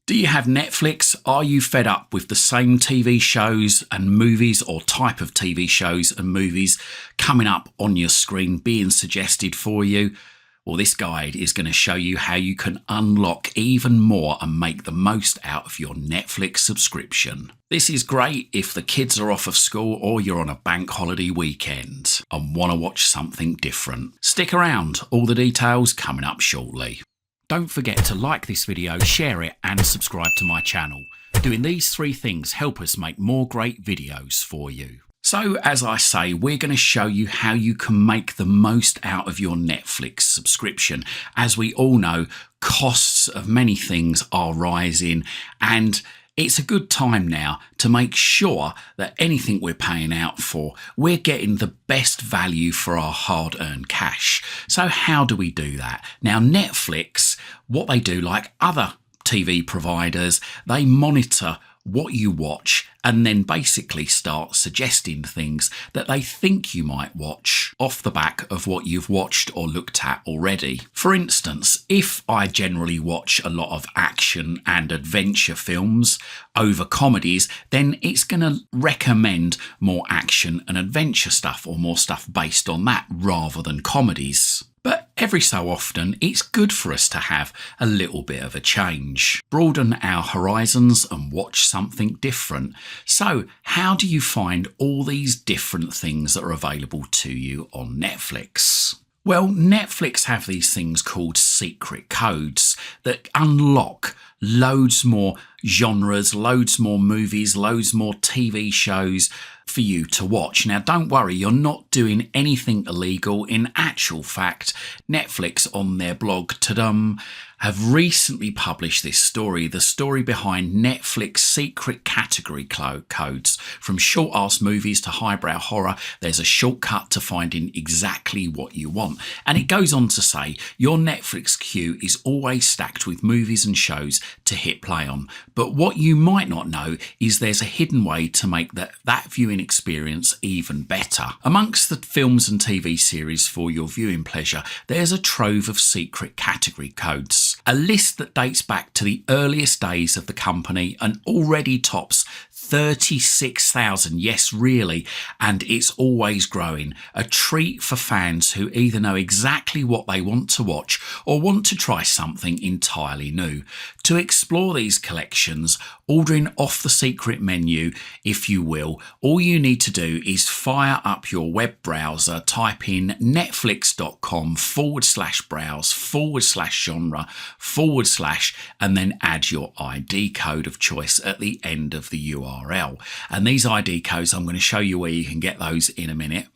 Do you have Netflix? Are you fed up with the same TV shows and movies or type of TV shows and movies coming up on your screen being suggested for you? Well, this guide is going to show you how you can unlock even more and make the most out of your Netflix subscription. This is great if the kids are off of school or you're on a bank holiday weekend and want to watch something different. Stick around, all the details coming up shortly. Don't forget to like this video, share it and subscribe to my channel. Doing these three things help us make more great videos for you. So as I say, we're going to show you how you can make the most out of your Netflix subscription. As we all know, costs of many things are rising, and it's a good time now to make sure that anything we're paying out for, we're getting the best value for our hard-earned cash. So how do we do that? Now, Netflix, what they do, like other TV providers, they monitor what you watch and then basically start suggesting things that they think you might watch off the back of what you've watched or looked at already. For instance, if I generally watch a lot of action and adventure films over comedies, then it's going to recommend more action and adventure stuff or more stuff based on that rather than comedies. But every so often, it's good for us to have a little bit of a change. Broaden our horizons and watch something different. So, how do you find all these different things that are available to you on Netflix? Well, Netflix have these things called secret codes that unlock loads more genres, loads more movies, loads more TV shows for you to watch. Now, don't worry, you're not doing anything illegal. In actual fact, Netflix on their blog, Tadum, have recently published this story, the story behind Netflix secret category codes. From short-ass movies to highbrow horror, there's a shortcut to finding exactly what you want. And it goes on to say, your Netflix queue is always stacked with movies and shows to hit play on. But what you might not know is there's a hidden way to make that viewing experience even better. Amongst the films and TV series for your viewing pleasure, there's a trove of secret category codes. A list that dates back to the earliest days of the company and already tops 36,000, yes really, and it's always growing. A treat for fans who either know exactly what they want to watch or want to try something entirely new. To explore these collections, ordering off the secret menu, if you will, all you need to do is fire up your web browser, type in netflix.com/browse/genre/ and then add your ID code of choice at the end of the URL. And these ID codes, I'm going to show you where you can get those in a minute.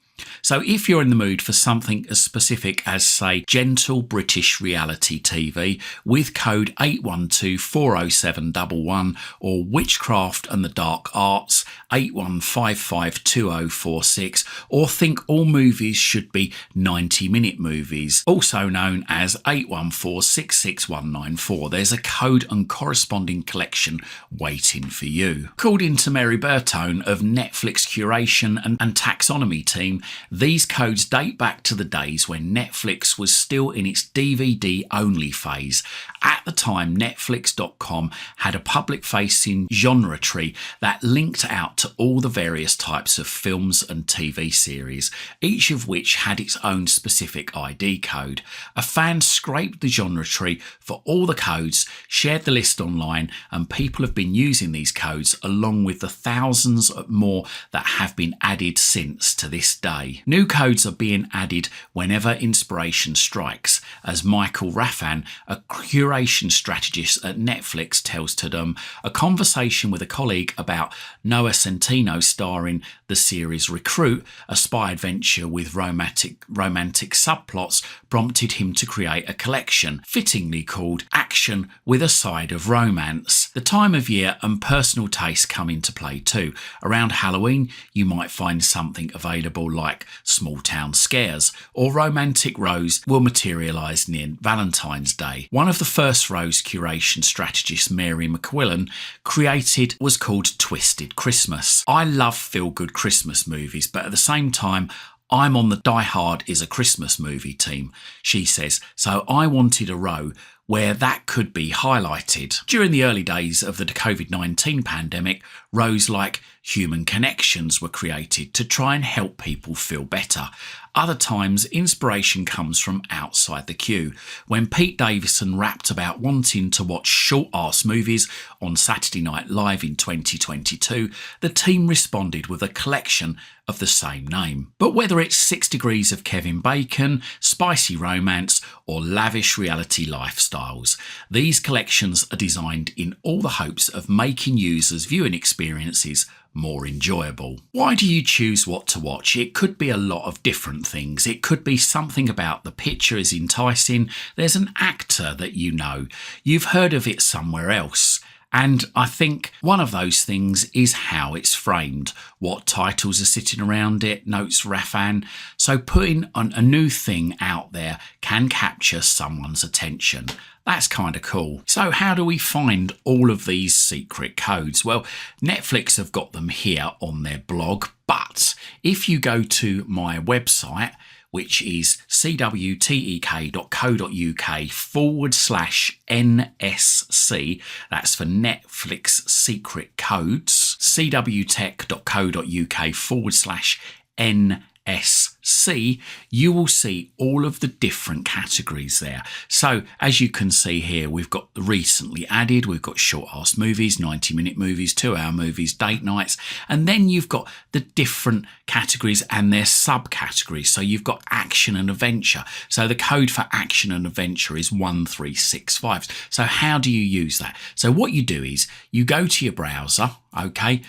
So if you're in the mood for something as specific as, say, gentle British reality TV with code 812-40711 or Witchcraft and the Dark Arts 81552046, or think all movies should be 90-minute movies, also known as 814-66194, there's a code and corresponding collection waiting for you. According to Mary Bertone of Netflix Curation and Taxonomy team, these codes date back to the days when Netflix was still in its DVD-only phase. At the time, Netflix.com had a public-facing genre tree that linked out to all the various types of films and TV series, each of which had its own specific ID code. A fan scraped the genre tree for all the codes, shared the list online, and people have been using these codes along with the thousands more that have been added since to this day. New codes are being added whenever inspiration strikes, as Michael Raffan, a curation strategist at Netflix, tells Tadum. A conversation with a colleague about Noah Centino starring the series Recruit, a spy adventure with romantic subplots, prompted him to create a collection, fittingly called Action with a Side of Romance. The time of year and personal taste come into play too. Around Halloween, you might find something available like Small Town Scares, or Romantic Rose will materialise near Valentine's Day. One of the first Rose curation strategists, Mary McQuillan, created was called Twisted Christmas. I love feel-good Christmas movies, but at the same time, I'm on the Die Hard is a Christmas movie team, she says, so I wanted a row where that could be highlighted. During the early days of the COVID-19 pandemic, rows like Human Connections were created to try and help people feel better. Other times, inspiration comes from outside the queue. When Pete Davidson rapped about wanting to watch short-ass movies on Saturday Night Live in 2022, the team responded with a collection of the same name. But whether it's 6 Degrees of Kevin Bacon, spicy romance, or lavish reality lifestyles, these collections are designed in all the hopes of making users' viewing experiences more enjoyable. Why do you choose what to watch? It could be a lot of different things. It could be something about the picture is enticing. There's an actor that you know. You've heard of it somewhere else. And I think one of those things is how it's framed, what titles are sitting around it, notes Rafan. So putting a new thing out there can capture someone's attention. That's kind of cool. So how do we find all of these secret codes? Well, Netflix have got them here on their blog, but if you go to my website, which is cwtek.co.uk/NSC. That's for Netflix Secret Codes. cwtek.co.uk/NSC. You will see all of the different categories there. So as you can see here, we've got the recently added, we've got short-ass movies, 90-minute movies, 2-hour movies, date nights, and then you've got the different categories and their subcategories. So you've got action and adventure. So the code for action and adventure is 1365. So how do you use that? So what you do is you go to your browser, okay?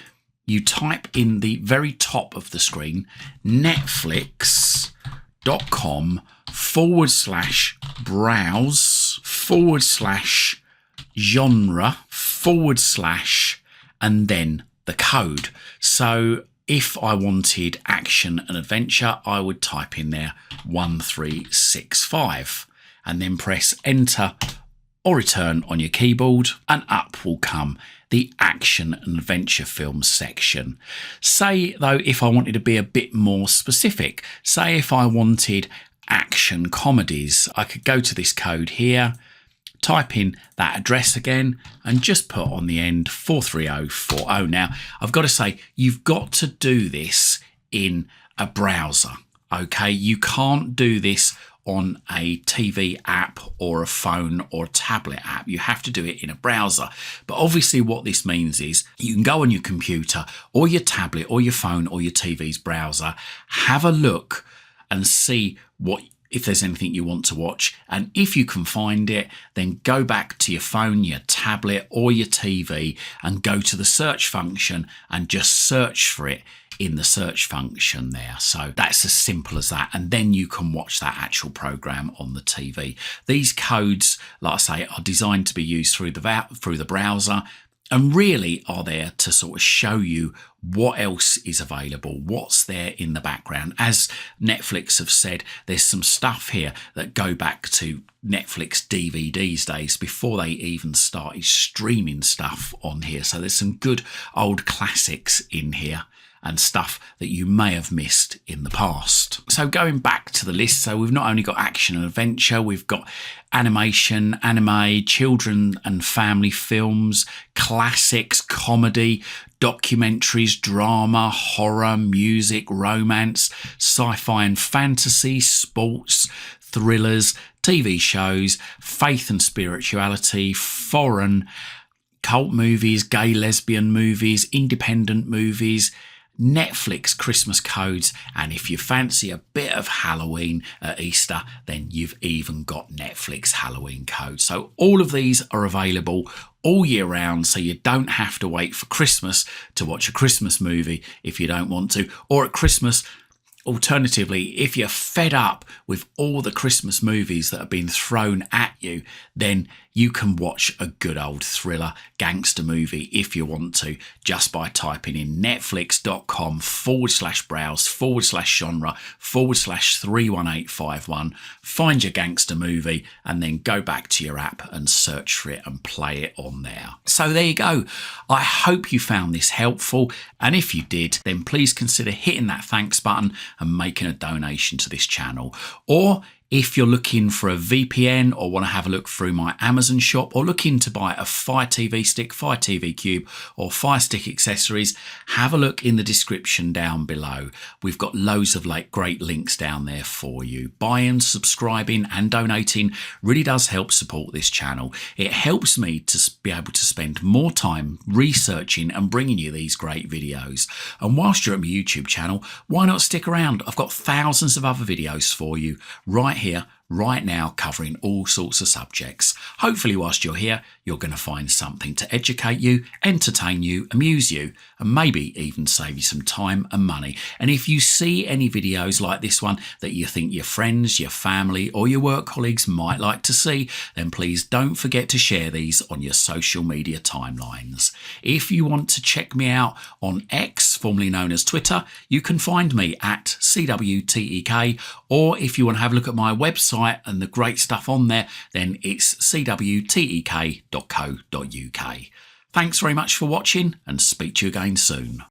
You type in the very top of the screen, netflix.com/browse/genre/ and then the code. So if I wanted action and adventure, I would type in there 1365 and then press enter or return on your keyboard, and up will come the action and adventure films section. Say though, if I wanted to be a bit more specific, say if I wanted action comedies, I could go to this code here, type in that address again, and just put on the end 43040. Now, I've got to say, you've got to do this in a browser, okay? You can't do this on a TV app or a phone or a tablet app. You have to do it in a browser. But obviously what this means is you can go on your computer or your tablet or your phone or your TV's browser, have a look and see if there's anything you want to watch. And if you can find it, then go back to your phone, your tablet or your TV and go to the search function and just search for it in the search function there. So that's as simple as that. And then you can watch that actual program on the TV. These codes, like I say, are designed to be used through the browser and really are there to sort of show you what else is available, what's there in the background. As Netflix have said, there's some stuff here that go back to Netflix DVDs days before they even started streaming stuff on here. So there's some good old classics in here and stuff that you may have missed in the past. So going back to the list, so we've not only got action and adventure, we've got animation, anime, children and family films, classics, comedy, documentaries, drama, horror, music, romance, sci-fi and fantasy, sports, thrillers, TV shows, faith and spirituality, foreign, cult movies, gay lesbian movies, independent movies, Netflix Christmas codes, and if you fancy a bit of Halloween at Easter, then you've even got Netflix Halloween codes. So all of these are available all year round, so you don't have to wait for Christmas to watch a Christmas movie if you don't want to, or at Christmas. Alternatively, if you're fed up with all the Christmas movies that have been thrown at you, then you can watch a good old thriller gangster movie if you want to, just by typing in netflix.com/browse/genre/31851, find your gangster movie, and then go back to your app and search for it and play it on there. So there you go. I hope you found this helpful, and if you did, then please consider hitting that thanks button and making a donation to this channel. Or If you're looking for a VPN or want to have a look through my Amazon shop or looking to buy a Fire TV stick, Fire TV Cube or Fire Stick accessories, have a look in the description down below. We've got loads of great links down there for you. Buying, subscribing and donating really does help support this channel. It helps me to be able to spend more time researching and bringing you these great videos. And whilst you're at my YouTube channel, why not stick around? I've got thousands of other videos for you right here, right now, covering all sorts of subjects. Hopefully whilst you're here, you're going to find something to educate you, entertain you, amuse you, and maybe even save you some time and money. And if you see any videos like this one that you think your friends, your family or your work colleagues might like to see, then please don't forget to share these on your social media timelines. If you want to check me out on X, formerly known as Twitter, you can find me at CWTEK, or if you want to have a look at my website and the great stuff on there, then it's cwtek.co.uk. Thanks very much for watching and speak to you again soon.